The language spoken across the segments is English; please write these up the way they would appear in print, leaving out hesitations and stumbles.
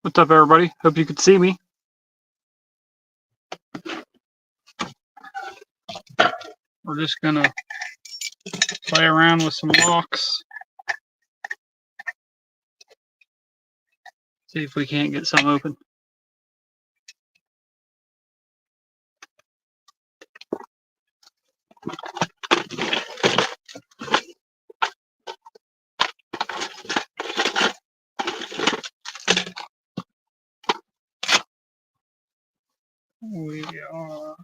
What's up, everybody? Hope you could see me. We're just gonna play around with some locks. See if we can't get some open. We are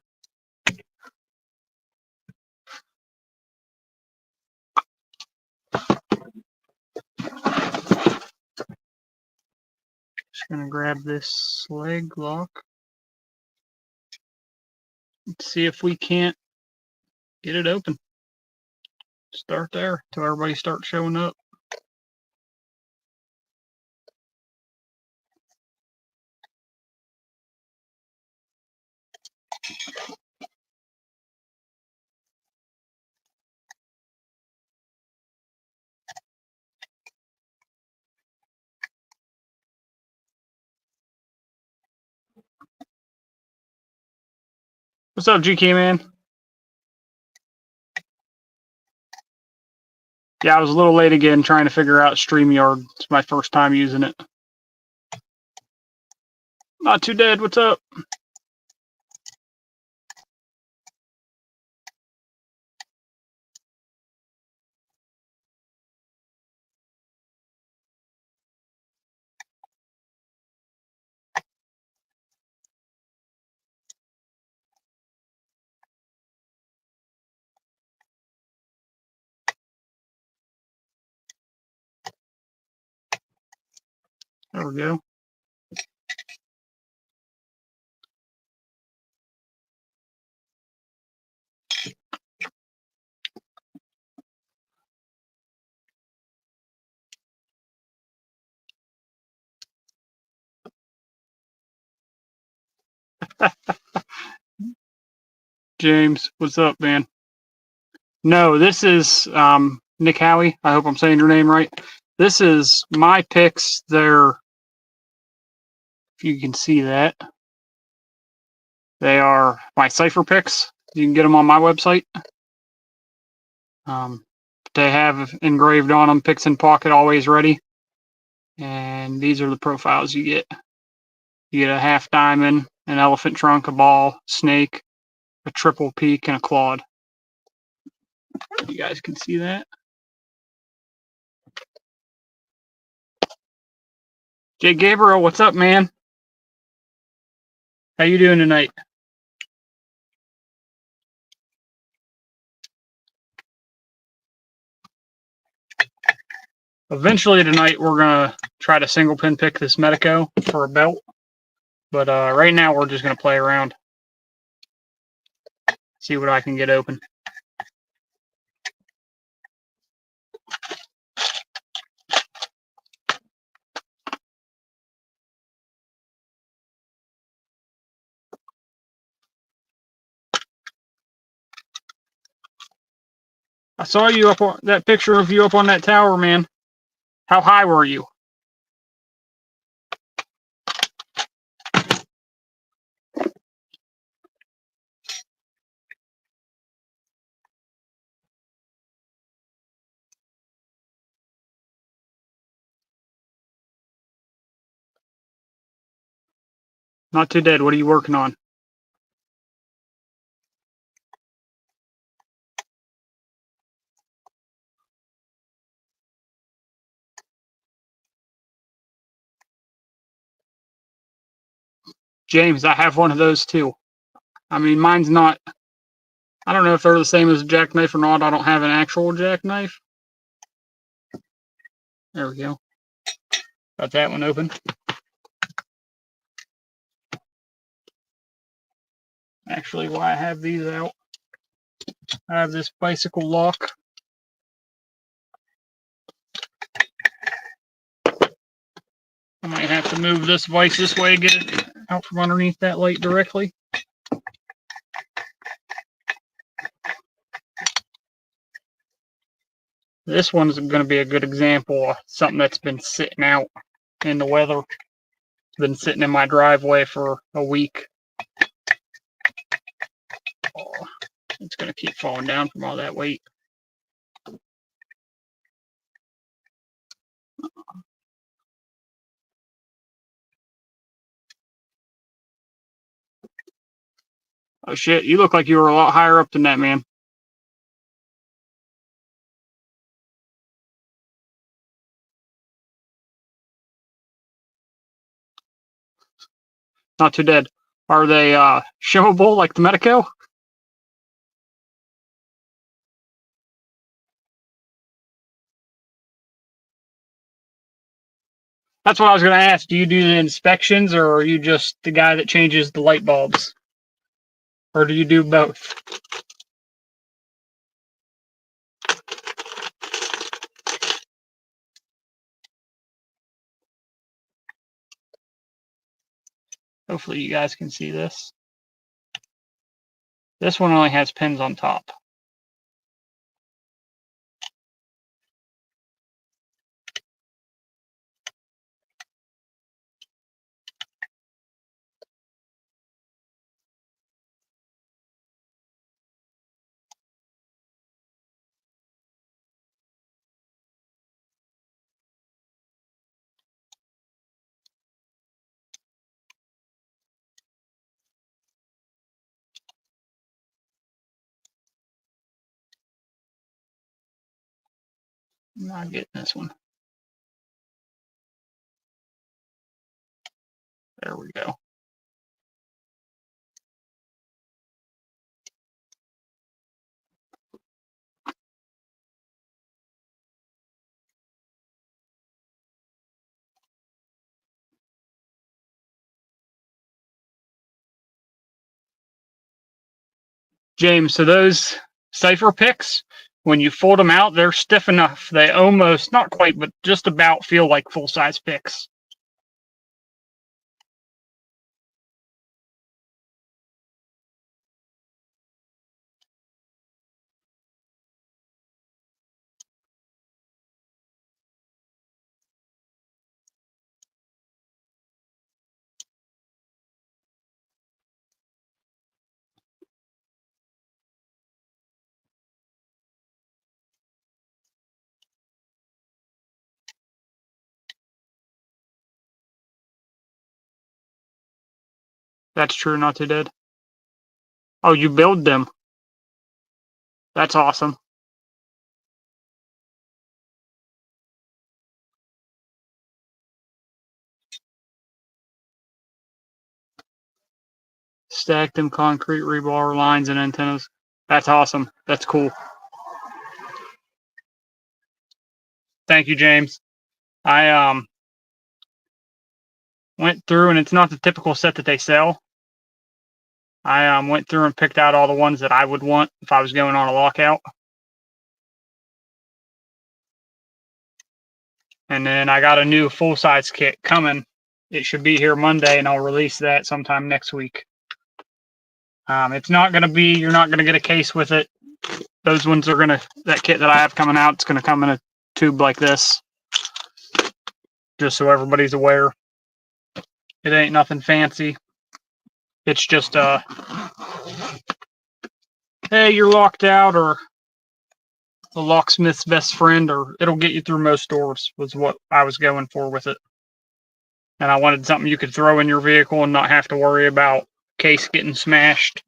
just gonna grab this leg lock. Let's see if we can't get it open. Start there till everybody starts showing up. What's up, GK man? Yeah, I was a little late again trying to figure out StreamYard. It's my first time using it. Not too dead. What's up? There we go. James, what's up, man? No, this is Nick Howie. I hope I'm saying your name right. This is my picks. They're, if you can see that, they are my cipher picks. You can get them on my website. They have engraved on them, picks in pocket, always ready. And these are the profiles you get. You get a half diamond, an elephant trunk, a ball, snake, a triple peak, and a clawed. You guys can see that. Jay Gabriel, what's up, man? How you doing tonight? Eventually tonight, we're going to try to single pin pick this Medico for a belt. But right now, we're just going to play around. See what I can get open. I saw you up on that picture of you up on that tower, man. How high were you? Not too dead. What are you working on? James, I have one of those too. I mean, mine's not, I don't know if they're the same as a jackknife or not. I don't have an actual jackknife. There we go. Got that one open. Actually, why I have these out, I have this bicycle lock. I might have to move this vise this way to get it out from underneath that light directly. This one's going to be a good example of something that's been sitting out in the weather. been sitting in my driveway for a week. Oh, it's going to keep falling down from all that weight. Oh shit, you look like you were a lot higher up than that, man. Not too dead. Are they showable like the Medico? That's what I was going to ask. Do you do the inspections, or are you just the guy that changes the light bulbs? Or do you do both? Hopefully you guys can see this. This one only has pins on top. I'm not getting this one. There we go. James, so those cipher picks, when you fold them out, they're stiff enough. They almost, not quite, but just about feel like full-size picks. That's true, not too dead. Oh, you build them. That's awesome. Stack them concrete rebar lines and antennas. That's awesome. That's cool. Thank you, James. I went through, and it's not the typical set that they sell. I went through and picked out all the ones that I would want if I was going on a lockout. And then I got a new full-size kit coming. It should be here Monday, and I'll release that sometime next week. It's not going to be, you're not going to get a case with it. Those ones are going to, that kit that I have coming out, it's going to come in a tube like this. Just so everybody's aware. It ain't nothing fancy. It's just, hey, you're locked out, or the locksmith's best friend, or it'll get you through most doors, was what I was going for with it. And I wanted something you could throw in your vehicle and not have to worry about case getting smashed.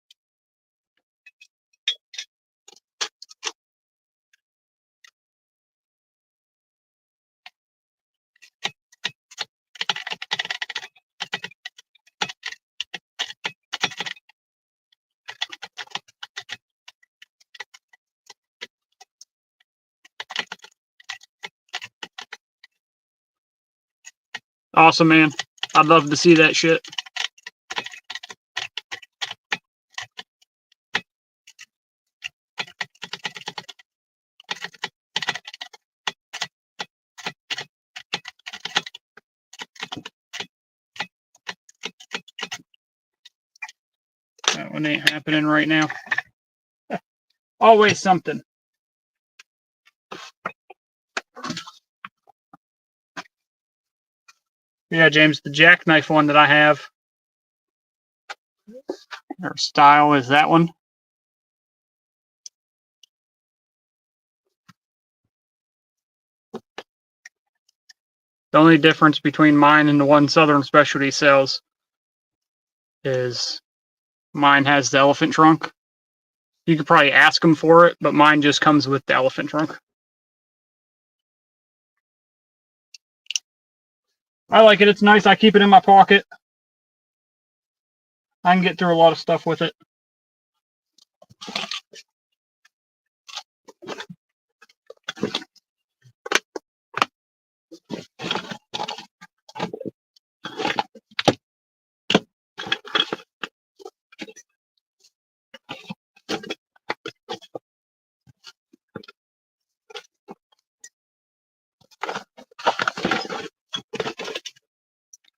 Awesome, man. I'd love to see that shit. That one ain't happening right now. Always something. Yeah, James, the jackknife one that I have, or style, is that one. The only difference between mine and the one Southern Specialty sells is mine has the elephant trunk. You could probably ask them for it, but mine just comes with the elephant trunk. I like it. It's nice. I keep it in my pocket. I can get through a lot of stuff with it.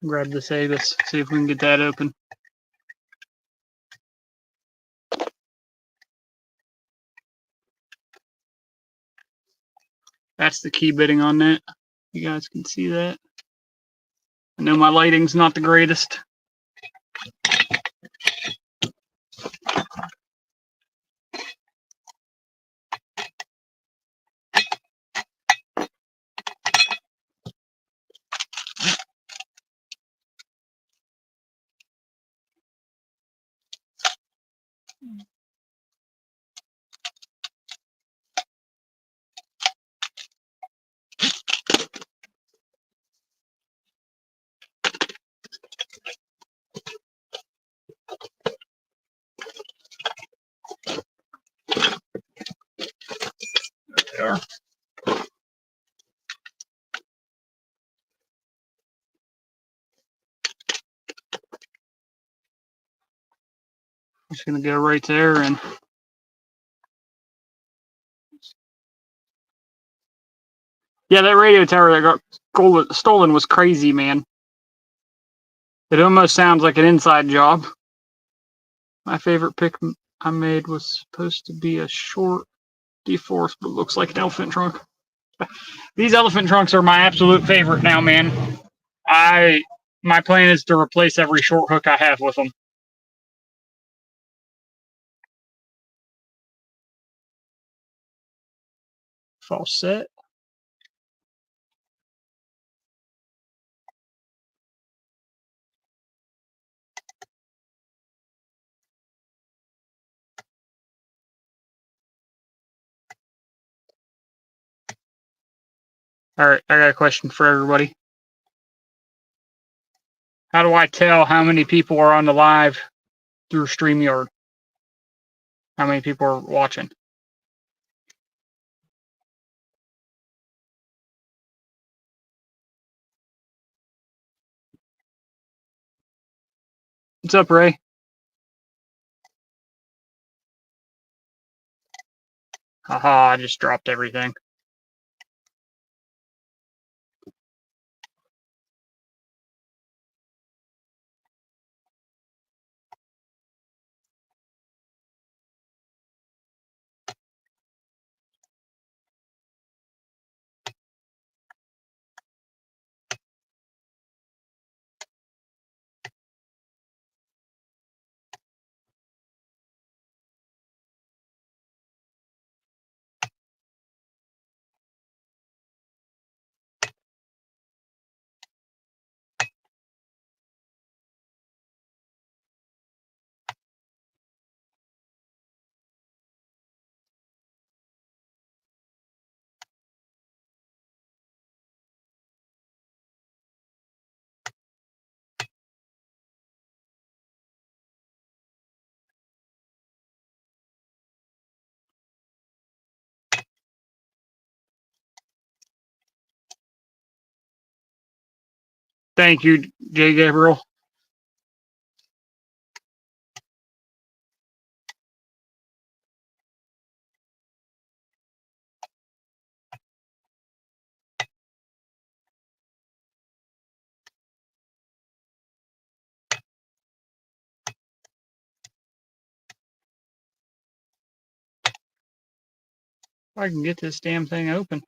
Grab this Avis, see if we can get that open. That's the key bitting on that. You guys can see that. I know my lighting's not the greatest. There. I'm just gonna go right there and yeah, that radio tower that got stolen was crazy, man. It almost sounds like an inside job. My favorite pick I made was supposed to be a short D-Force, but looks like an elephant trunk. These elephant trunks are my absolute favorite now, man. My plan is to replace every short hook I have with them. False set. All right, I got a question for everybody. How do I tell how many people are on the live through StreamYard? How many people are watching? What's up, Ray? Haha, I just dropped everything. Thank you, J. Gabriel. If I can get this damn thing open.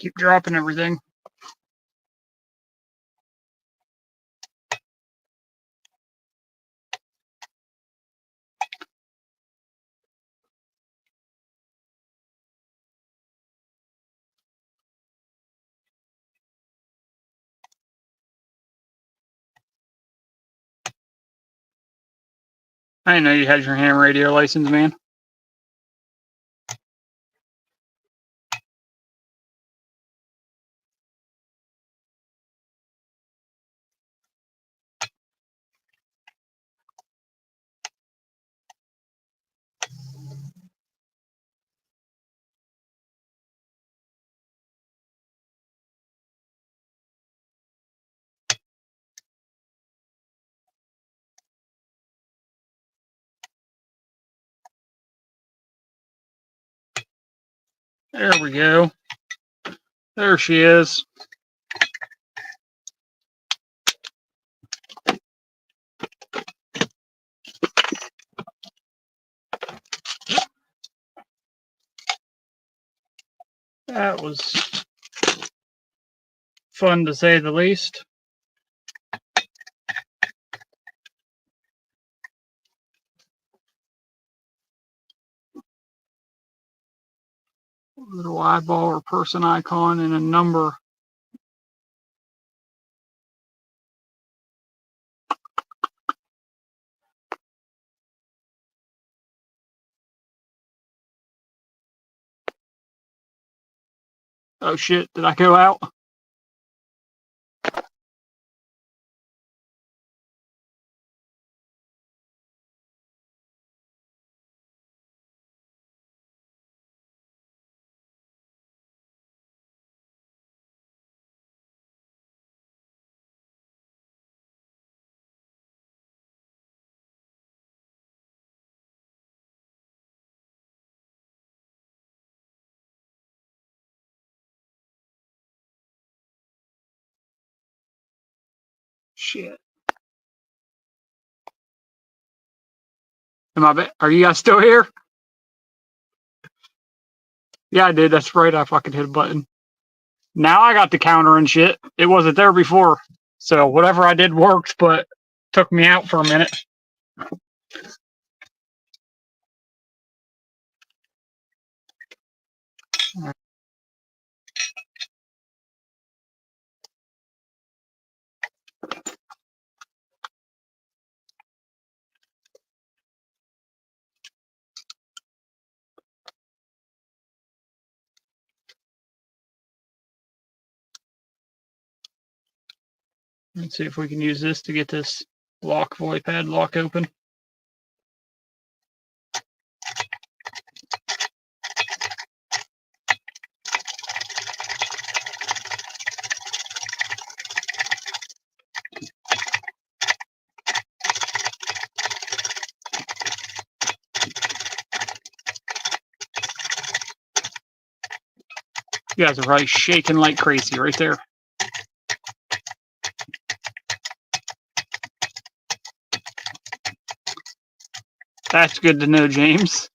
Keep dropping everything. I didn't know you had your ham radio license, man. There we go. There she is. That was fun to say the least. Little eyeball or person icon and a number. Oh shit, did I go out? Shit. Are you guys still here? Yeah, I did. That's right. I fucking hit a button. Now I got the counter and shit. It wasn't there before. So whatever I did worked, but took me out for a minute. Let's see if we can use this to get this lock void pad lock open. You guys are probably shaking like crazy right there. That's good to know, James.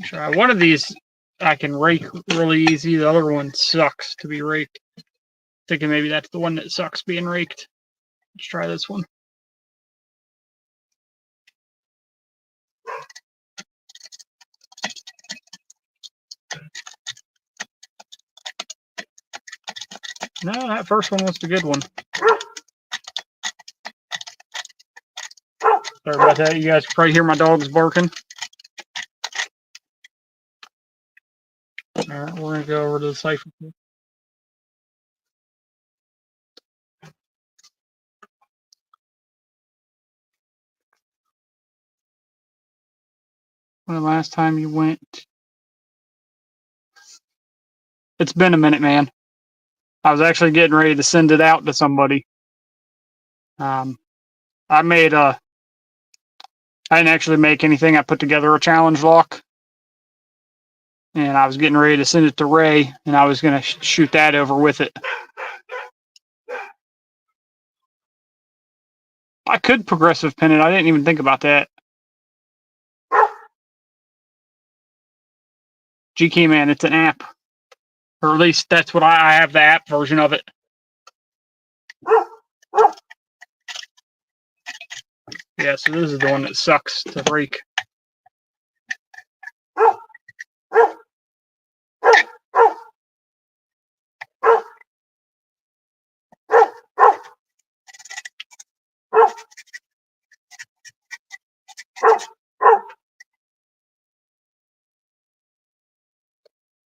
Try one of these. I can rake really easy. The other one sucks to be raked. Thinking maybe that's the one that sucks being raked. Let's try this one. No, that first one was the good one. Sorry about that. You guys can probably hear my dogs barking. Alright, we're going to go over to the cipher. When the last time you went? It's been a minute, man. I was actually getting ready to send it out to somebody. I didn't actually make anything. I put together a challenge lock. And I was getting ready to send it to Ray, and I was going to shoot that over with it. I could progressive pin it. I didn't even think about that. GK Man, it's an app. Or at least that's what I have, the app version of it. Yeah, so this is the one that sucks to break.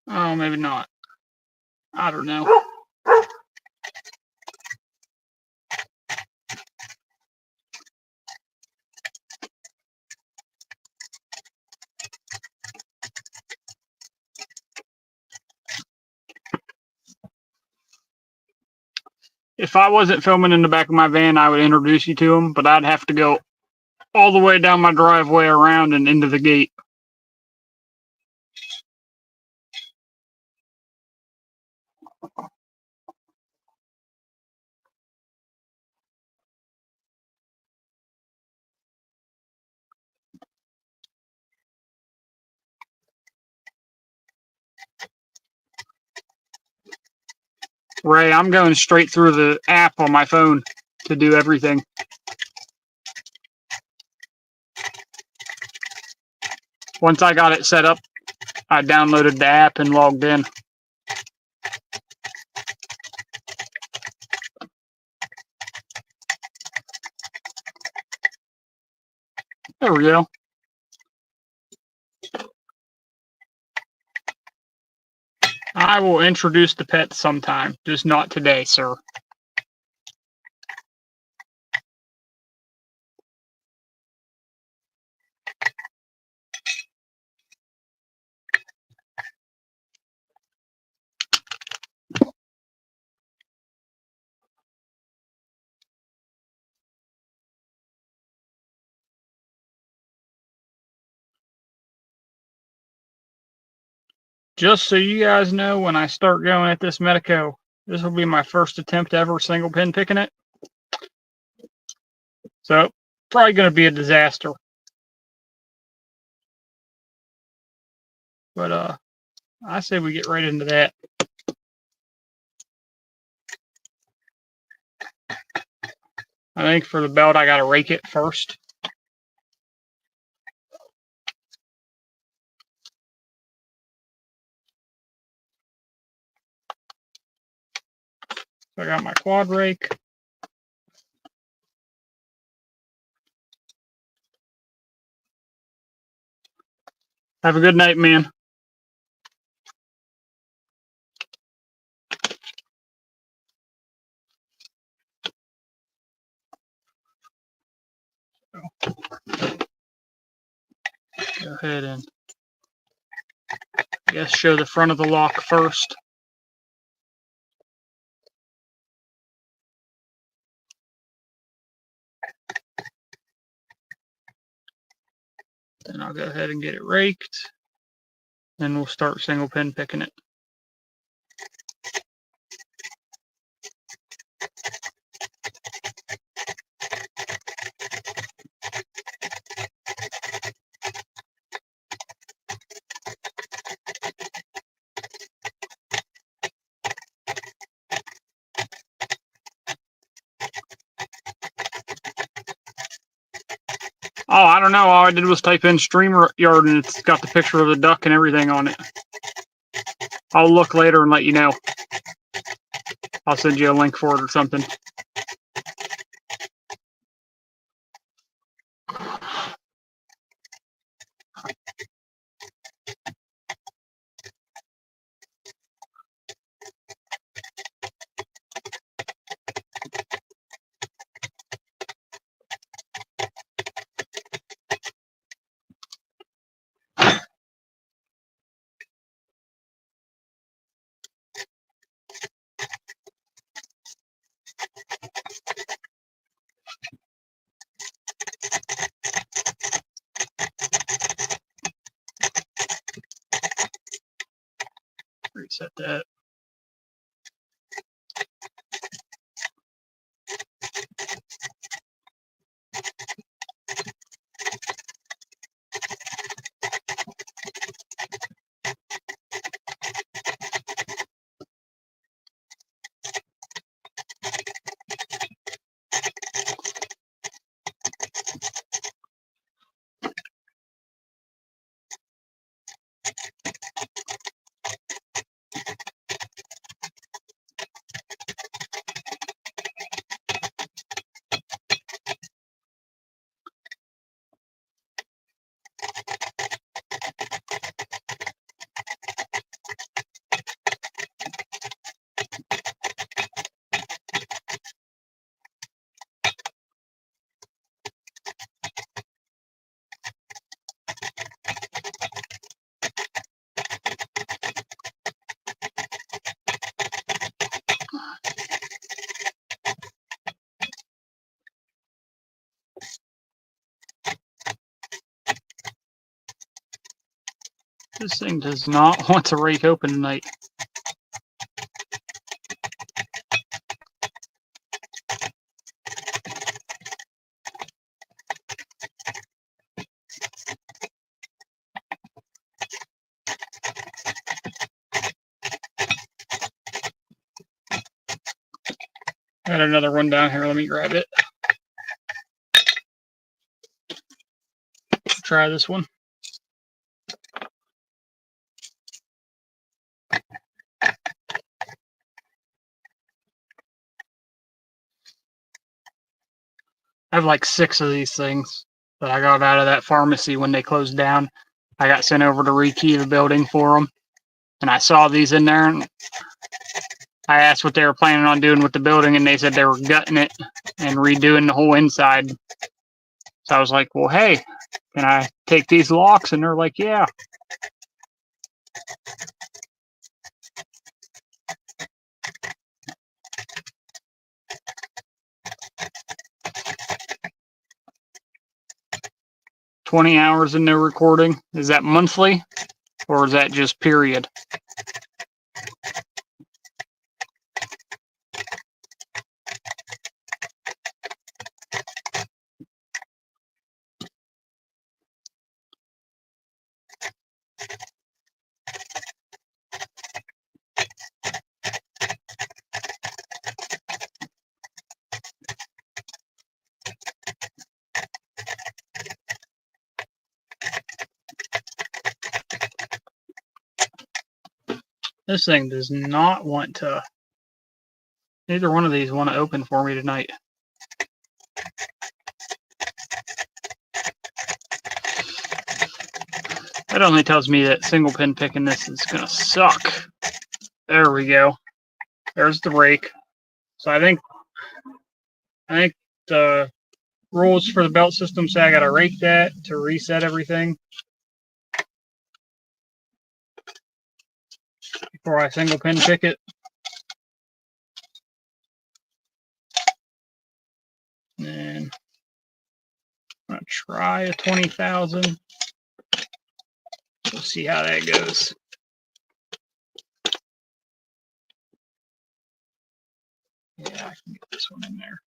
Oh, maybe not. I don't know. If I wasn't filming in the back of my van, I would introduce you to him, but I'd have to go all the way down my driveway around and into the gate. Ray, I'm going straight through the app on my phone to do everything. Once I got it set up, I downloaded the app and logged in. There we go. I will introduce the pet sometime, just not today, sir. Just so you guys know, when I start going at this Medico, this will be my first attempt ever single pin picking it. So, probably going to be a disaster. But, I say we get right into that. I think for the belt, I got to rake it first. So I got my quad rake. Have a good night, man. Go ahead and, I guess, show the front of the lock first. Then I'll go ahead and get it raked. Then we'll start single pin picking it. Oh, I don't know. All I did was type in StreamYard and it's got the picture of the duck and everything on it. I'll look later and let you know. I'll send you a link for it or something. Reset that. This thing does not want to rake open tonight. Got another one down here. Let me grab it. Try this one. I have like 6 of these things that I got out of that pharmacy when they closed down. I got sent over to rekey the building for them. And I saw these in there, and I asked what they were planning on doing with the building, and they said they were gutting it and redoing the whole inside. So I was like, well, hey, can I take these locks? And they're like, yeah. $20 hours in their recording. Is that monthly, or is that just period? This thing does not want to. Neither one of these want to open for me tonight. That only tells me that single pin picking this is going to suck. There we go. There's the rake. So I think the rules for the belt system say I got to rake that to reset everything before I single pin pick it. And I'm going to try a 20,000. We'll see how that goes. Yeah, I can get this one in there.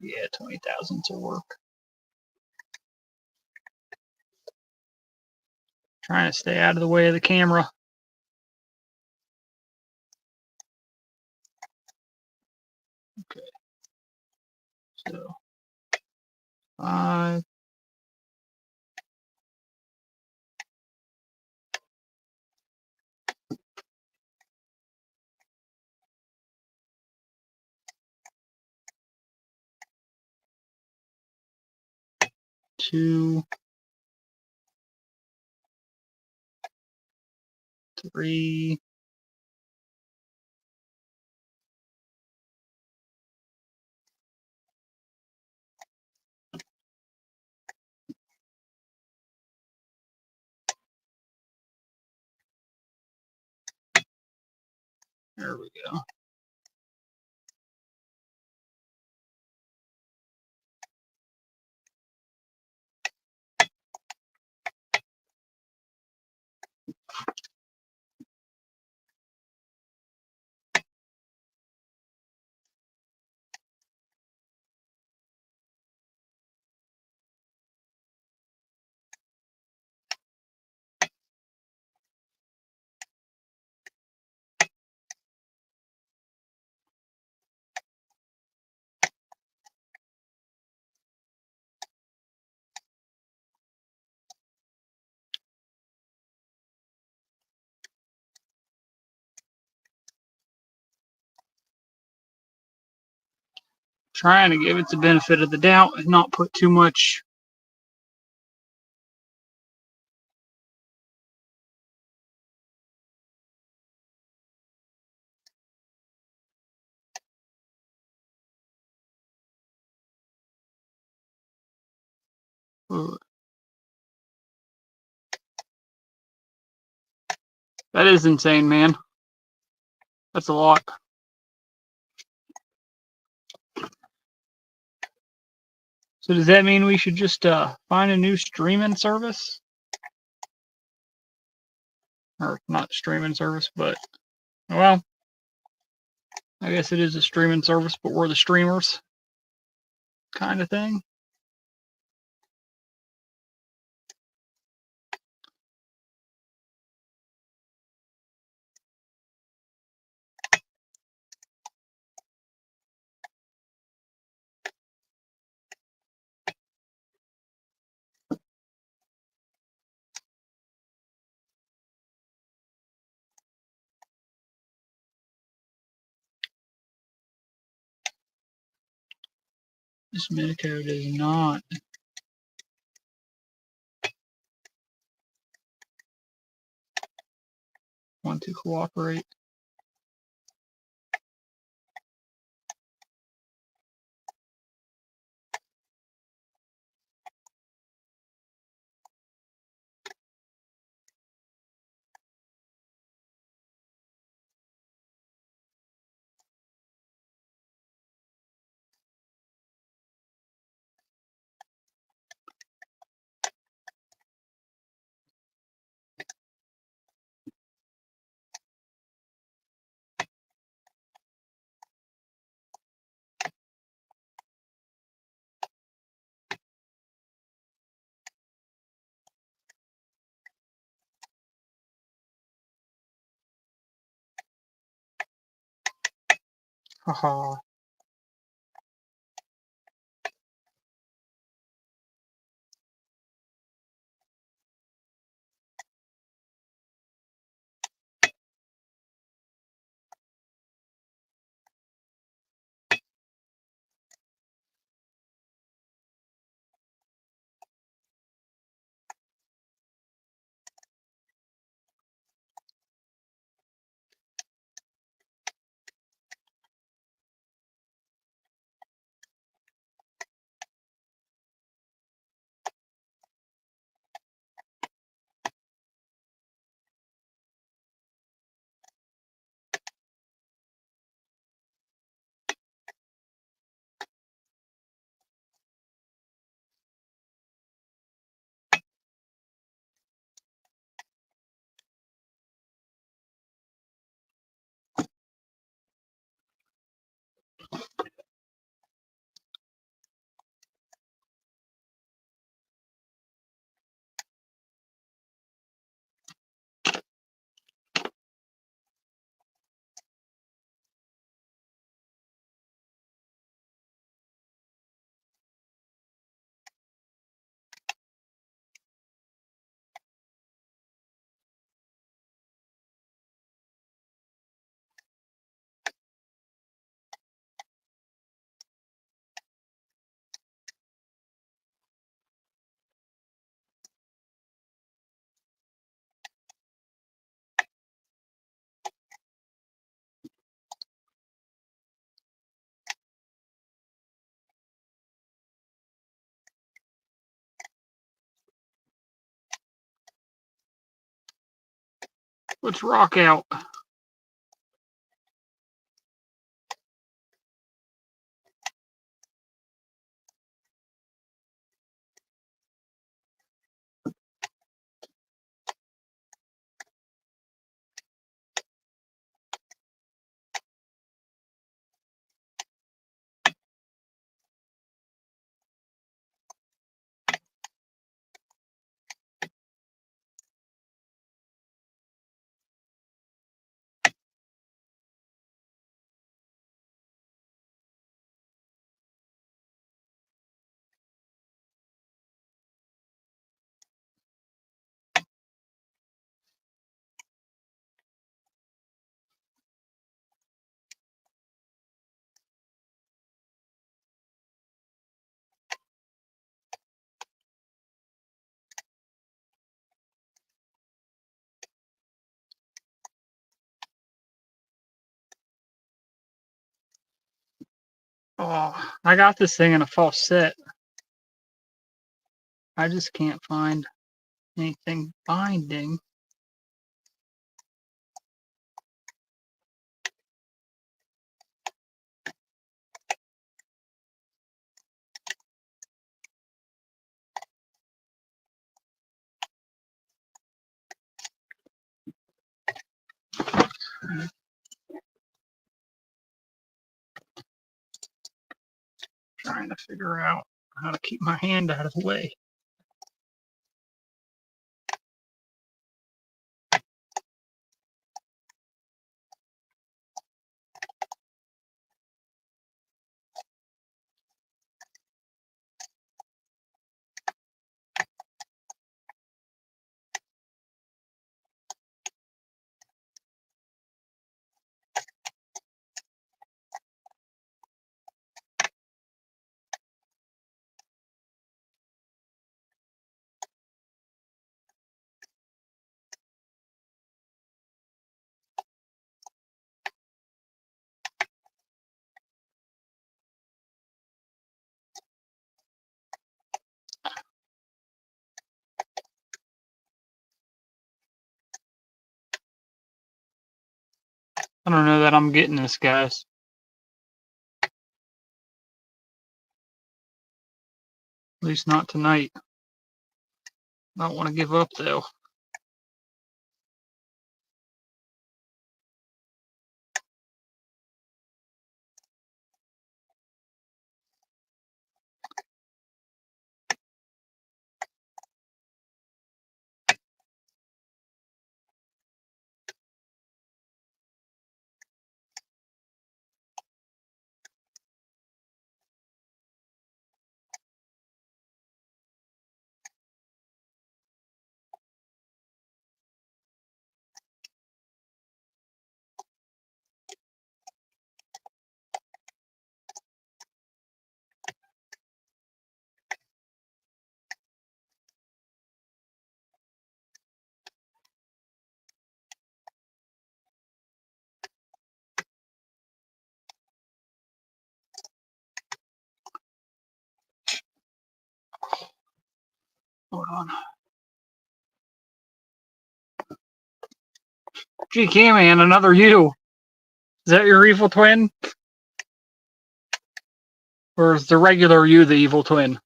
Yeah, 20,000 to work. Trying to stay out of the way of the camera. Okay. So 5. Two, 3, there we go. Trying to give it the benefit of the doubt and not put too much That is insane, man. That's a lot. So does that mean we should just find a new streaming service? Or not streaming service, but well, I guess it is a streaming service, but we're the streamers kind of thing. This metacode is not want to cooperate. Haha. Let's rock out. Oh, I got this thing in a false set. I just can't find anything binding. Trying to figure out how to keep my hand out of the way. I don't know that I'm getting this, guys. At least not tonight. I don't want to give up, though. Hold on. Gee, K-Man, another you. Is that your evil twin? Or is the regular you the evil twin? I'm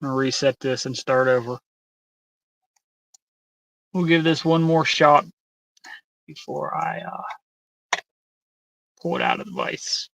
going to reset this and start over. We'll give this one more shot before I pull it out of the vise.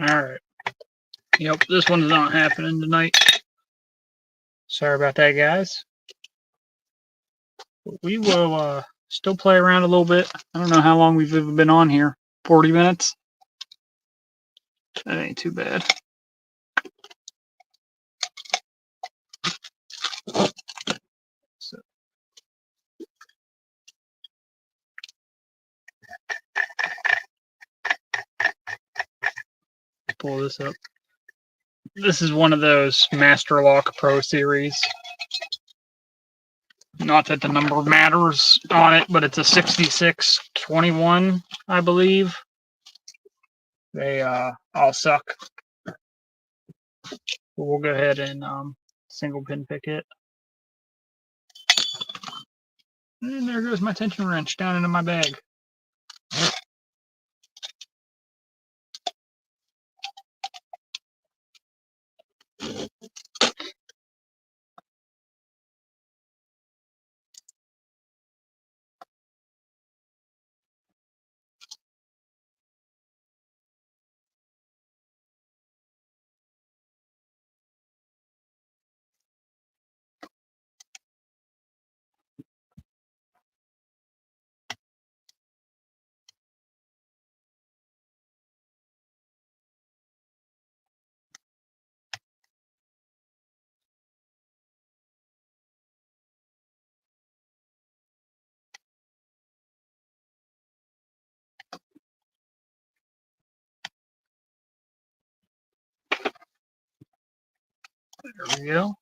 Alright. Yep, this one's not happening tonight. Sorry about that, guys. But we will still play around a little bit. I don't know how long we've been on here. 40 minutes? That ain't too bad. So, pull this up. This is one of those Master Lock Pro series. Not that the number matters on it, but it's a 6621, I believe. They all suck. But we'll go ahead and single pin pick it. And there goes my tension wrench down into my bag. There we go.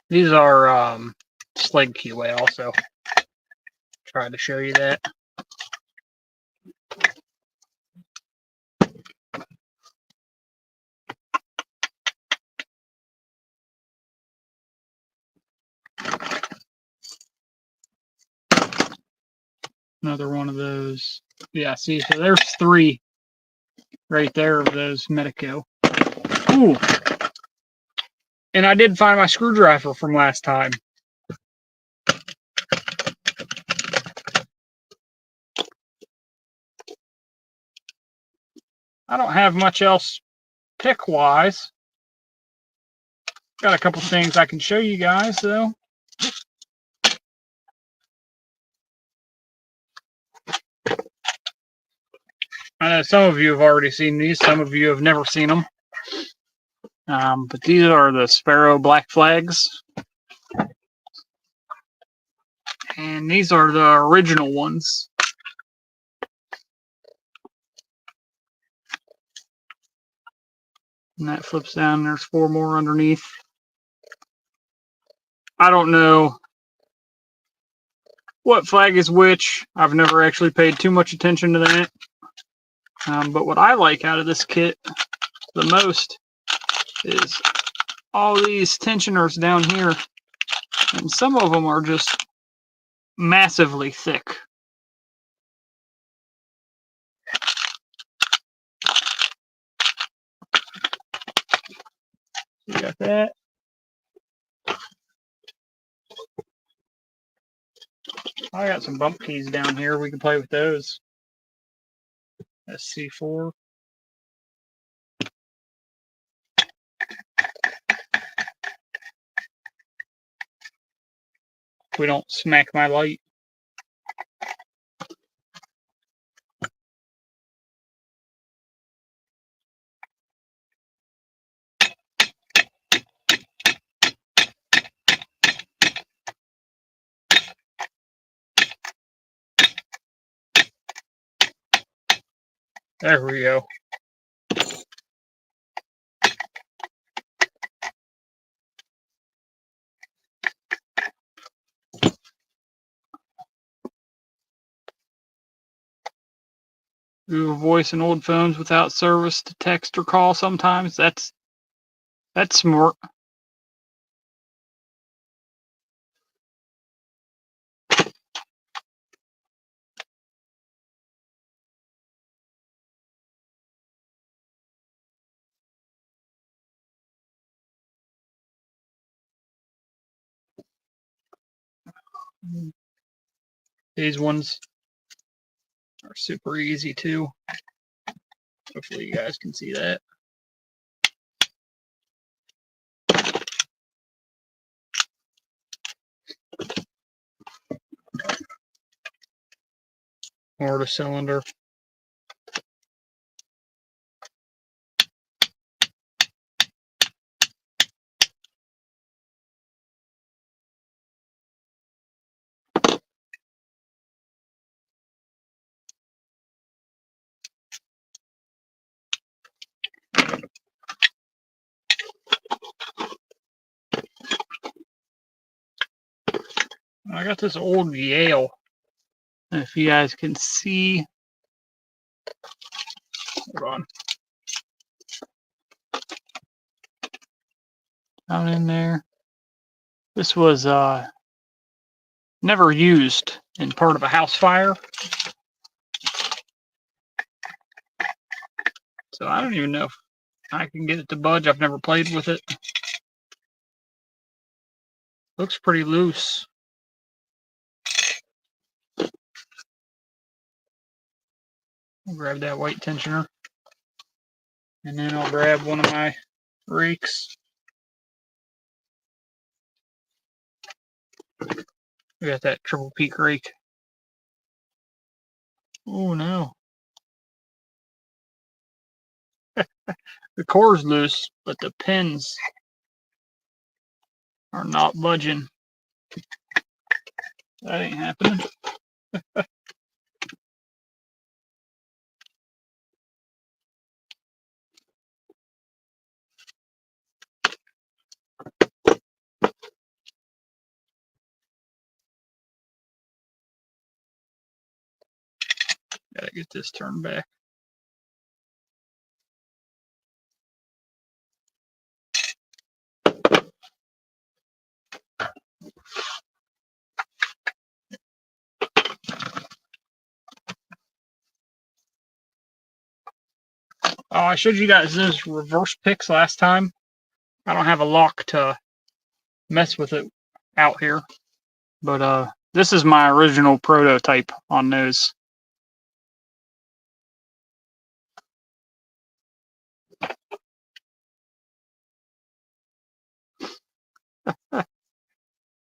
These are Slag QA also. Tried to show you that. Another one of those. Yeah, see, so there's 3 right there of those Medico. Ooh. And I did find my screwdriver from last time. I don't have much else pick-wise. Got a couple things I can show you guys, though. I know some of you have already seen these. Some of you have never seen them. But these are the Sparrow Black Flags. And these are the original ones. And that flips down. There's 4 more underneath. I don't know what flag is which. I've never actually paid too much attention to that. But what I like out of this kit the most is all these tensioners down here. And some of them are just massively thick. You got that. I got some bump keys down here. We can play with those. SC4. We don't smack my light. There we go. Google Voice and old phones without service to text or call sometimes. That's smart. These ones are super easy too. Hopefully you guys can see that. Or the cylinder. I got this old Yale. If you guys can see, hold on. Down in there. This was never used in part of a house fire. So I don't even know if I can get it to budge. I've never played with it. Looks pretty loose. I'll grab that white tensioner. And then I'll grab one of my rakes. We got that triple peak rake. Oh no. The core's loose, but the pins are not budging. That ain't happening. Gotta get this turned back. Oh, I showed you guys those reverse picks last time. I don't have a lock to mess with it out here. But this is my original prototype on those.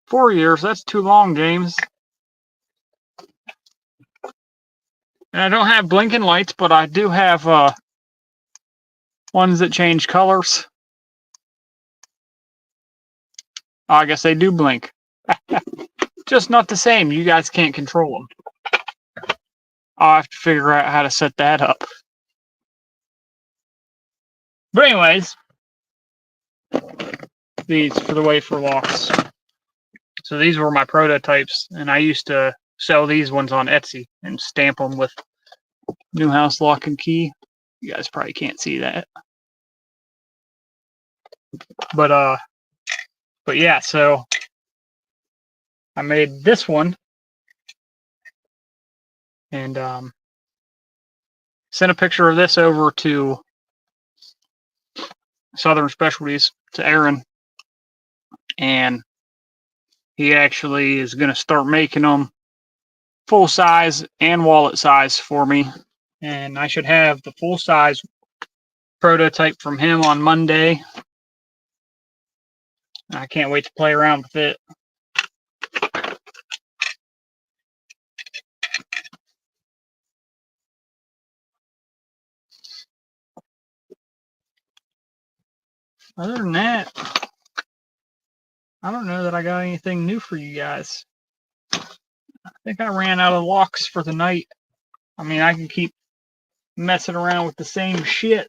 Four years, that's too long, James. And I don't have blinking lights, but I do have ones that change colors. Oh, I guess they do blink. Just not the same. You guys can't control them. I'll have to figure out how to set that up. But anyways, these for the wafer locks. So these were my prototypes, and I used to sell these ones on Etsy and stamp them with Newhouse lock and key. You guys probably can't see that. But yeah, so I made this one and sent a picture of this over to Southern Specialties, to Aaron, and he actually is going to start making them full size and wallet size for me. And I should have the full size prototype from him on Monday. I can't wait to play around with it. Other than that, I don't know that I got anything new for you guys. I think I ran out of locks for the night. I mean, I can keep messing around with the same shit.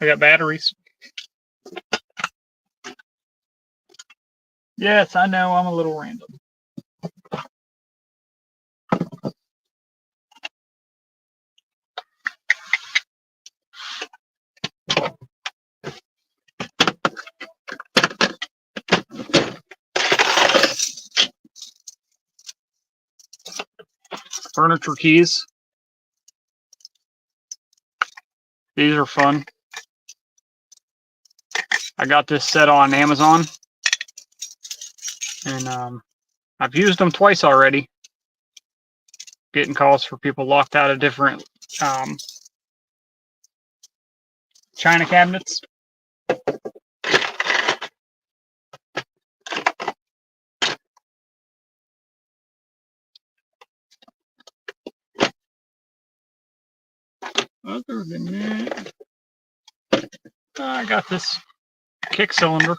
I got batteries. Yes, I know I'm a little random. Furniture keys. These are fun. I got this set on Amazon, and I've used them twice already. Getting calls for people locked out of different china cabinets. Other than that, I got this kick cylinder.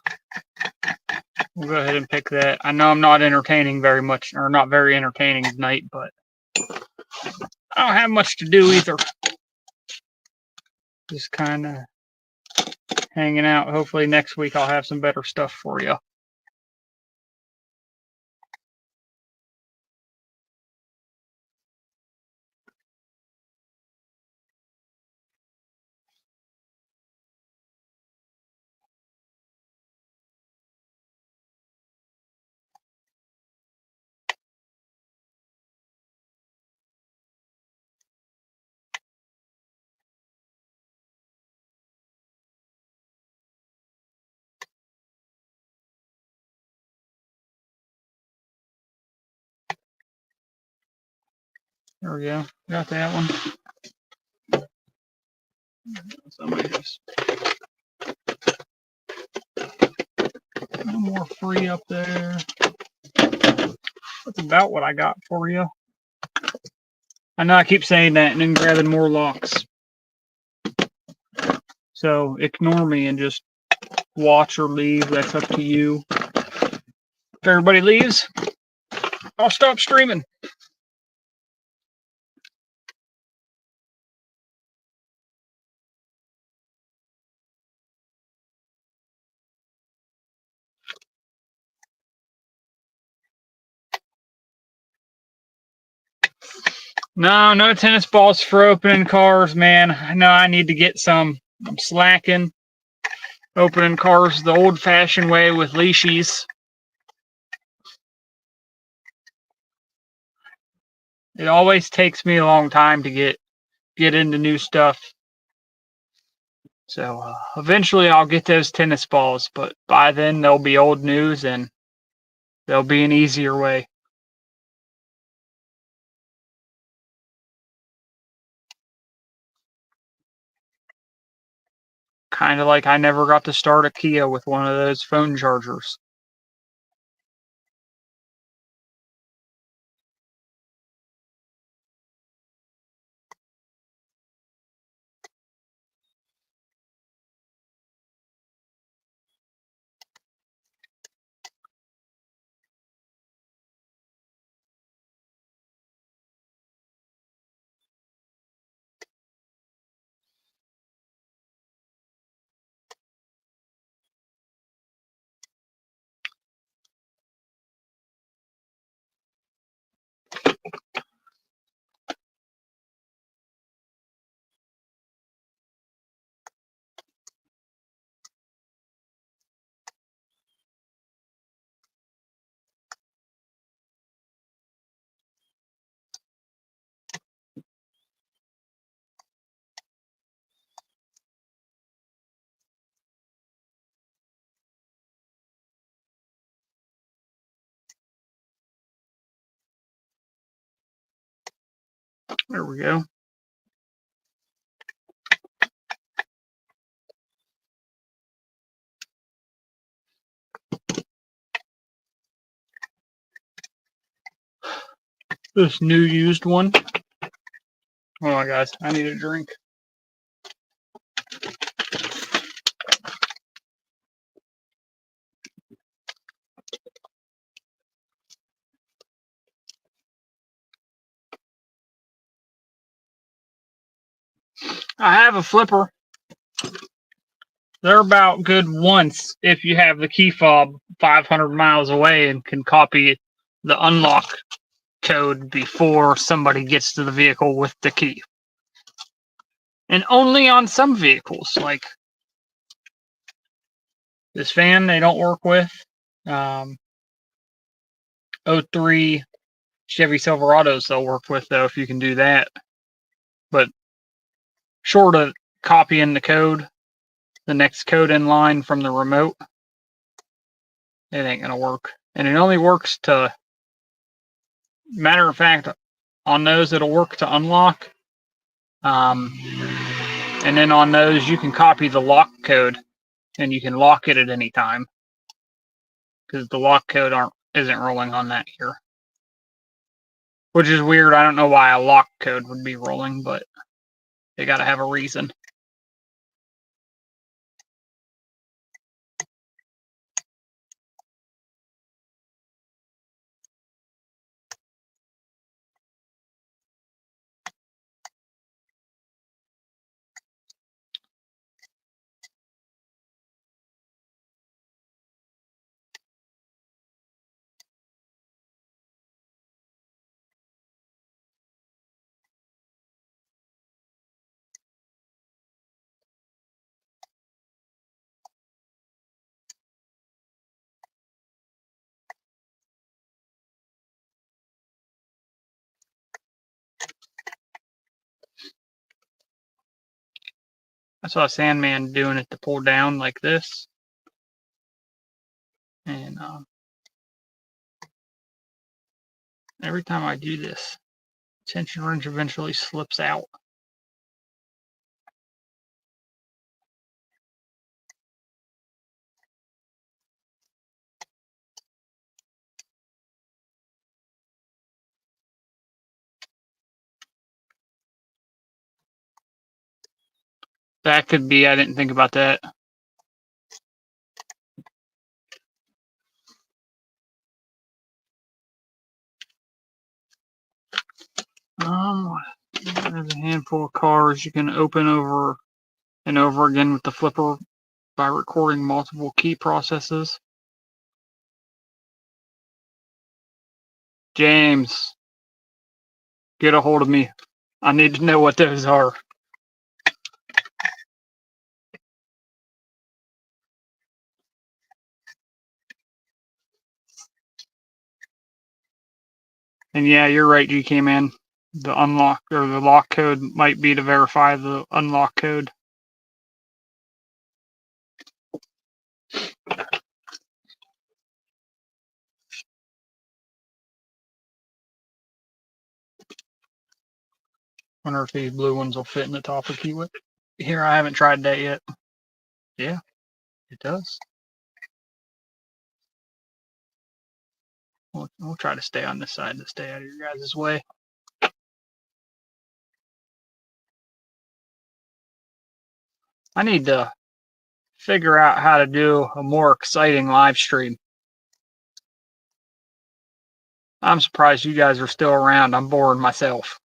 We'll go ahead and pick that. I know I'm not entertaining very much, or not very entertaining tonight, but I don't have much to do either. Just kind of hanging out. Hopefully next week I'll have some better stuff for you. There we go. Got that one. Somebody just no more free up there. That's about what I got for you. I know I keep saying that and then grabbing more locks. So ignore me and just watch or leave. That's up to you. If everybody leaves, I'll stop streaming. No tennis balls for opening cars, man. I know I need to get some. I'm slacking. Opening cars the old-fashioned way with leashes. It always takes me a long time to get into new stuff. So eventually I'll get those tennis balls, but by then they'll be old news and there'll be an easier way. Kind of like I never got to start a Kia with one of those phone chargers. There we go. This new used one. Oh my gosh, I need a drink. I have a flipper. They're about good once if you have the key fob 500 miles away and can copy the unlock code before somebody gets to the vehicle with the key. And only on some vehicles, like this van, they don't work with. 03 Chevy Silverados they'll work with, though, if you can do that. But short of copying the code, the next code in line from the remote, it ain't going to work. And it only works to, matter of fact, on those it'll work to unlock. And then on those you can copy the lock code and you can lock it at any time. Because the lock code isn't rolling on that here. Which is weird. I don't know why a lock code would be rolling, but they got to have a reason. I saw a Sandman doing it to pull down like this. And every time I do this, tension wrench eventually slips out. That could be, I didn't think about that. There's a handful of cars you can open over and over again with the flipper by recording multiple key processes. James. get a hold of me. I need to know what those are. And yeah, you're right, GK man. The unlock or the lock code might be to verify the unlock code. Wonder if these blue ones will fit in the top of the key whip. Here, I haven't tried that yet. Yeah, it does. We'll try to stay on this side to stay out of your guys' way. I need to figure out how to do a more exciting live stream. I'm surprised you guys are still around. I'm bored myself.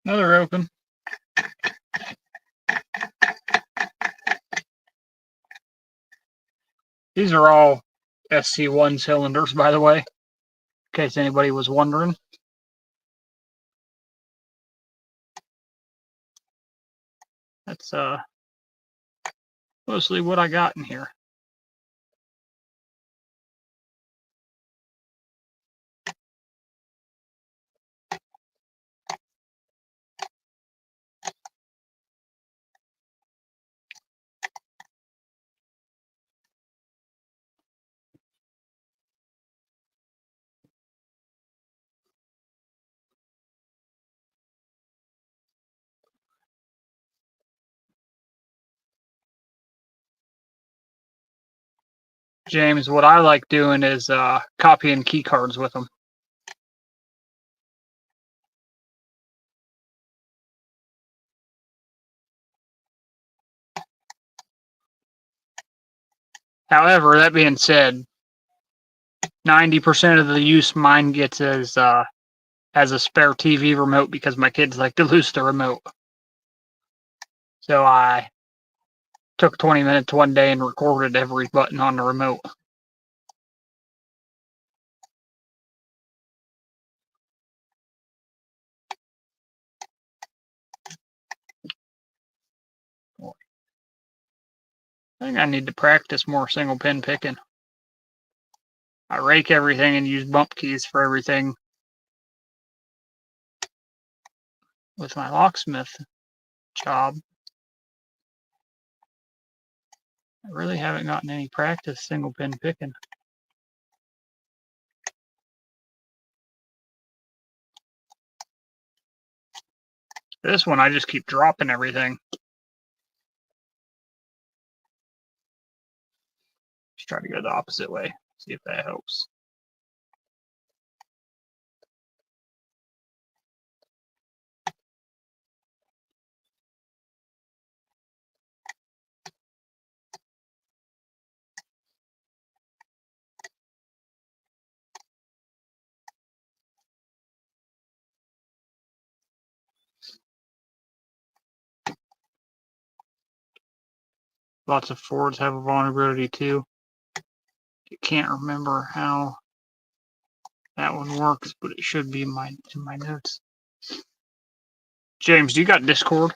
Another open. These are all SC1 cylinders, by the way, in case anybody was wondering. That's mostly what I got in here. James, what I like doing is copying key cards with them. However, that being said, 90% of the use mine gets is as a spare TV remote because my kids like to lose the remote. So I took 20 minutes one day and recorded every button on the remote. I think I need to practice more single pin picking. I rake everything and use bump keys for everything with my locksmith job. I really haven't gotten any practice single pin picking. This one, I just keep dropping everything. Just try to go the opposite way, see if that helps. Lots of Fords have a vulnerability too. I can't remember how that one works, but it should be in my notes. James, do you got Discord?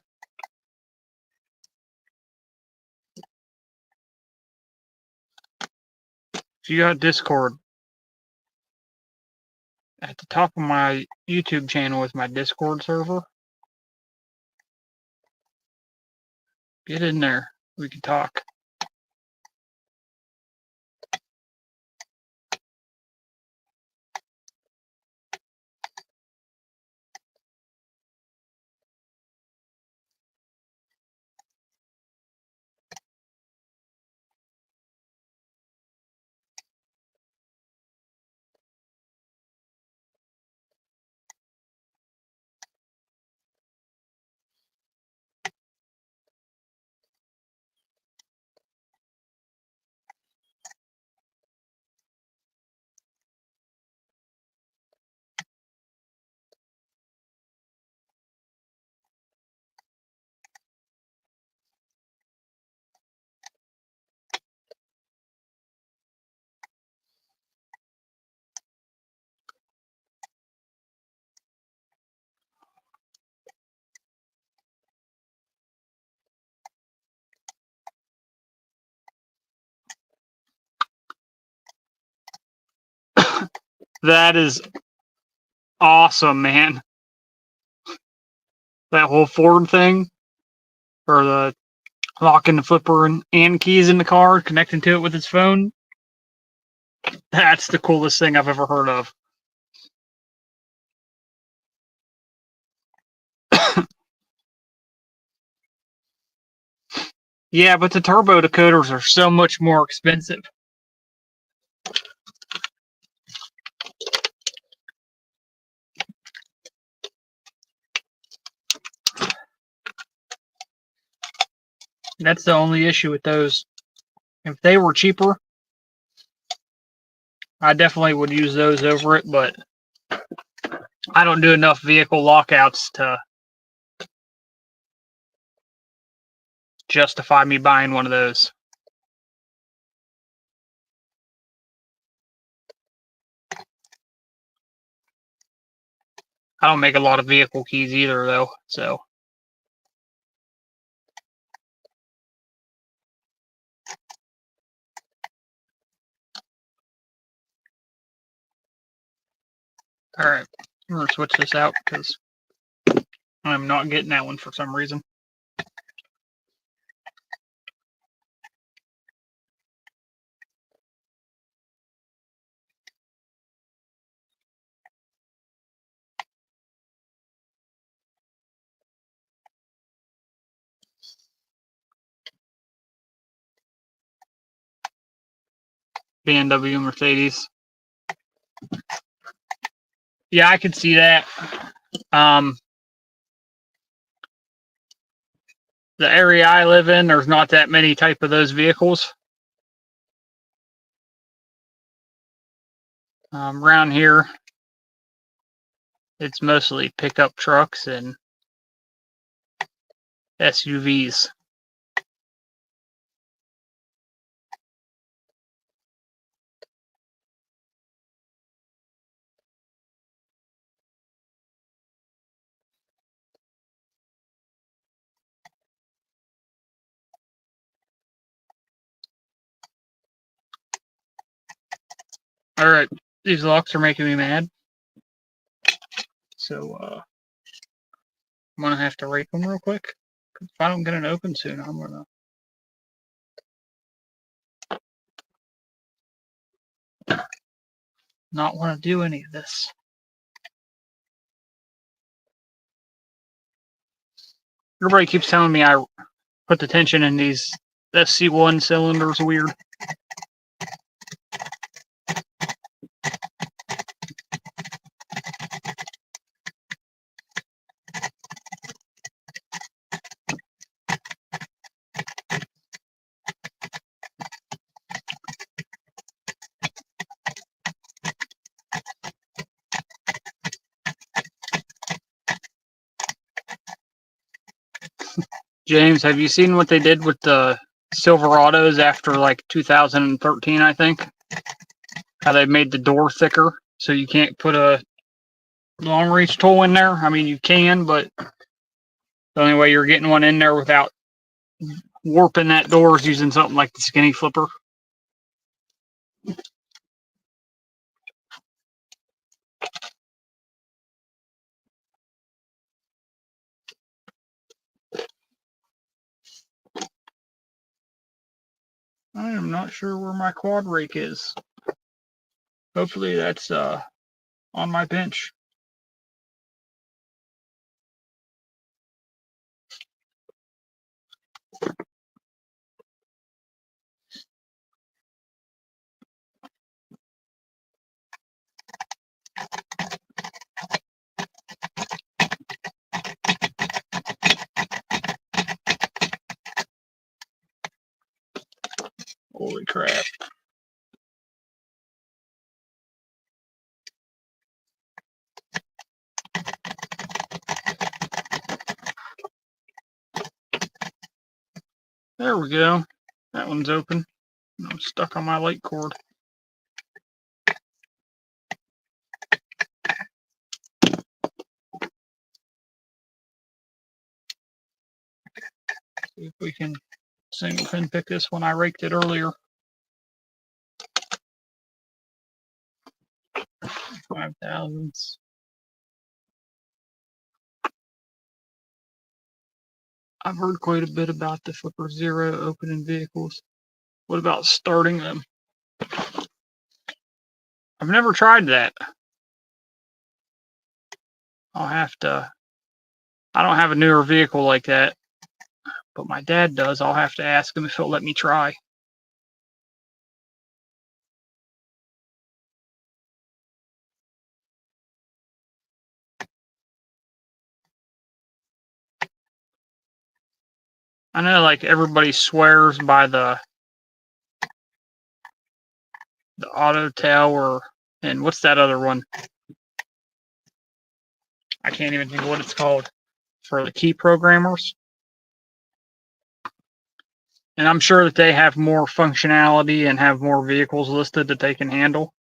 If you got Discord, at the top of my YouTube channel is my Discord server. Get in there. We can talk. That is awesome, man. That whole Ford thing, or the locking the flipper and keys in the car, connecting to it with his phone. That's the coolest thing I've ever heard of. Yeah, but the turbo decoders are so much more expensive. That's the only issue with those. If they were cheaper, I definitely would use those over it, but I don't do enough vehicle lockouts to justify me buying one of those. I don't make a lot of vehicle keys either, though, so. Alright, I'm going to switch this out because I'm not getting that one for some reason. BMW, Mercedes. Yeah, I could see that. The area I live in, there's not that many type of those vehicles. Around here, it's mostly pickup trucks and SUVs. Alright, these locks are making me mad. So, I'm going to have to rake them real quick. If I don't get it open soon, I'm going to not want to do any of this. Everybody keeps telling me I put the tension in these SC1 cylinders weird. James, have you seen what they did with the Silverados after like 2013, I think? How they made the door thicker so you can't put a long reach tool in there? I mean, you can, but the only way you're getting one in there without warping that door is using something like the skinny flipper. I am not sure where my quad rake is. Hopefully that's on my bench. Holy crap. There we go. That one's open. I'm stuck on my light cord. See if we can single pin pick this one. I raked it earlier. 5,000s. I've heard quite a bit about the Flipper Zero opening vehicles. What about starting them? I've never tried that. I'll have to. I don't have a newer vehicle like that, but my dad does. I'll have to ask him if he'll let me try. I know, like, everybody swears by the auto tower, and what's that other one? I can't even think of what it's called, for the key programmers. And I'm sure that they have more functionality and have more vehicles listed that they can handle.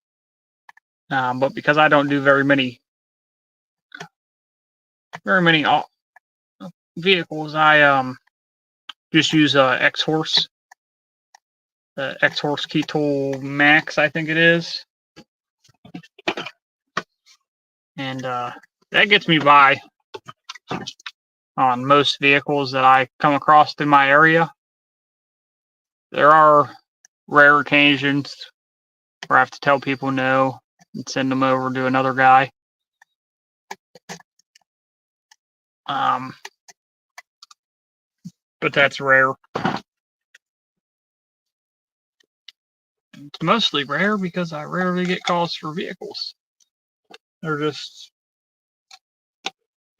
But because I don't do very many vehicles, I just use X-Horse, the X-Horse Key Tool Max, I think it is. And that gets me by on most vehicles that I come across in my area. There are rare occasions where I have to tell people no and send them over to another guy. But that's rare. It's mostly rare because I rarely get calls for vehicles. There just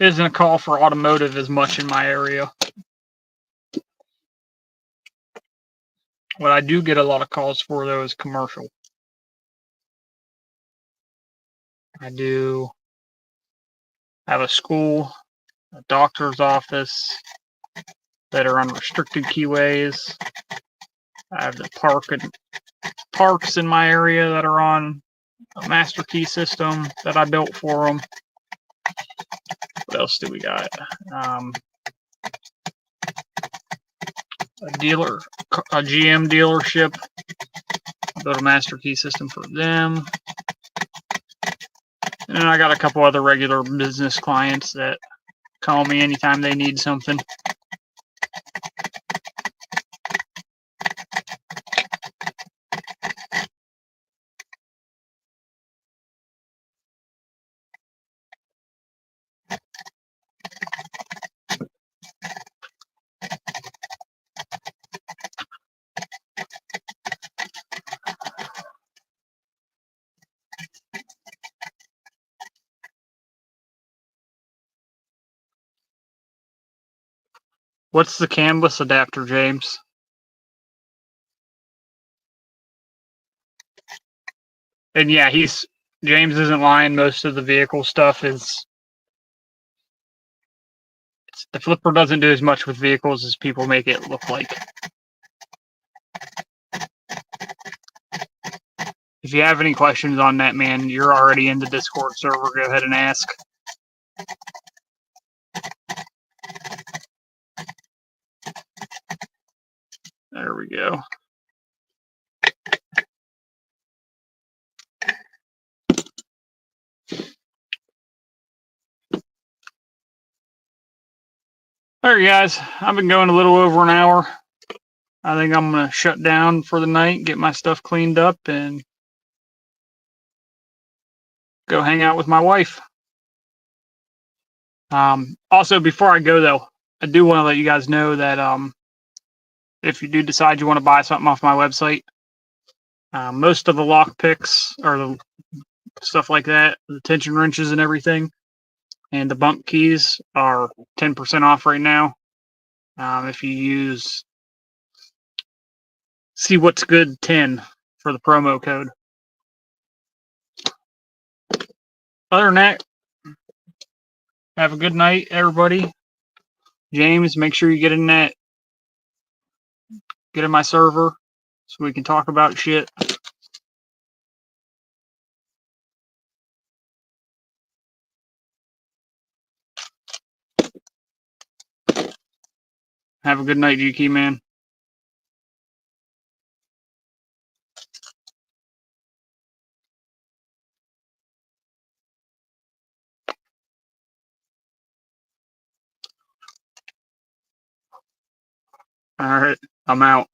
isn't a call for automotive as much in my area. What I do get a lot of calls for, though, is commercial. I do have a school, a doctor's office that are on restricted keyways. I have the parks in my area that are on a master key system that I built for them. What else do we got? A GM dealership. I built a master key system for them. And then I got a couple other regular business clients that call me anytime they need something. What's the CAN bus adapter, James? And yeah, James isn't lying. Most of the vehicle stuff is. The Flipper doesn't do as much with vehicles as people make it look like. If you have any questions on that, man, you're already in the Discord server. Go ahead and ask. There we go. All right, guys. I've been going a little over an hour. I think I'm going to shut down for the night, get my stuff cleaned up, and go hang out with my wife. Also, before I go, though, I do want to let you guys know that if you do decide you want to buy something off my website, most of the lock picks or the stuff like that, the tension wrenches and everything, and the bump keys are 10% off right now. If you use See What's Good 10 for the promo code. Other than that, have a good night, everybody. James, make sure you get in my server so we can talk about shit. Have a good night, GK man. All right, I'm out.